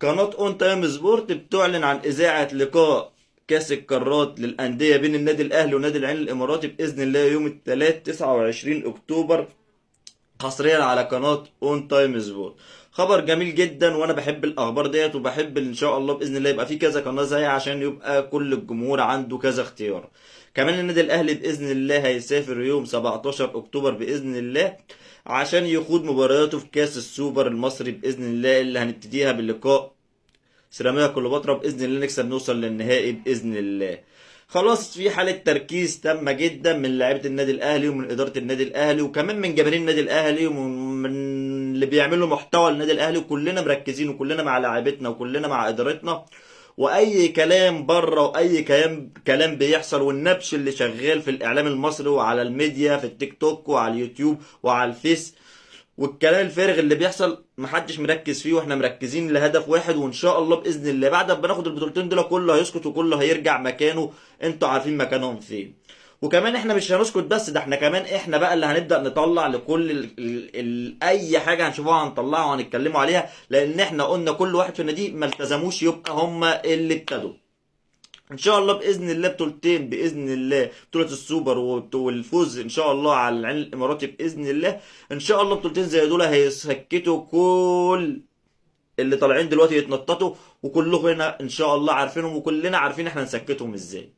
قناة اون تايم سبورت بتعلن عن اذاعة لقاء كاس القارات للأندية بين النادي الأهلي ونادي العين الإماراتي بإذن الله يوم الثلاث 29 أكتوبر، حصريا على قناة اون تايم سبورت. خبر جميل جدا، وانا بحب الاخبار ديت، وبحب ان شاء الله باذن الله يبقى في كذا قناه زيها عشان يبقى كل الجمهور عنده كذا اختيار. كمان النادي الاهلي باذن الله هيسافر يوم 17 اكتوبر باذن الله عشان يخوض مبارياته في كاس السوبر المصري باذن الله، اللي هنبتديها باللقاء سيراميكا كليوباترا باذن الله نكسب نوصل للنهائي باذن الله. خلاص في حالة تركيز تامة جدا من لاعيبة النادي الأهلي ومن إدارة النادي الأهلي وكمان من جماهير النادي الأهلي ومن اللي بيعملوا محتوى النادي الأهلي، وكلنا مركزين وكلنا مع لاعيبتنا وكلنا مع إدارتنا. وأي كلام بره وأي كلام بيحصل والنبش اللي شغال في الإعلام المصري وعلى الميديا في التيك توك وعلى اليوتيوب وعلى الفيس والكلام الفارغ اللي بيحصل محدش مركز فيه، واحنا مركزين لهدف واحد. وان شاء الله باذن الله بعد ما ناخد البطولتين دول كله هيسكت وكله هيرجع مكانه، انتوا عارفين مكانهم فين. وكمان احنا مش هنسكت بس، ده احنا كمان احنا بقى اللي هنبدا نطلع لكل اي حاجه هنشوفوها هنطلعها وهنتكلموا عليها، لان احنا قلنا كل واحد في النادي ما التزموش يبقى هم اللي ابتدوا. ان شاء الله باذن الله بطولتين باذن الله، بطوله السوبر والفوز ان شاء الله على العين الاماراتي باذن الله. ان شاء الله بطولتين زي دول هيسكتوا كل اللي طالعين دلوقتي يتنططوا، وكلهم هنا ان شاء الله عارفينهم وكلنا عارفين احنا نسكتهم ازاي.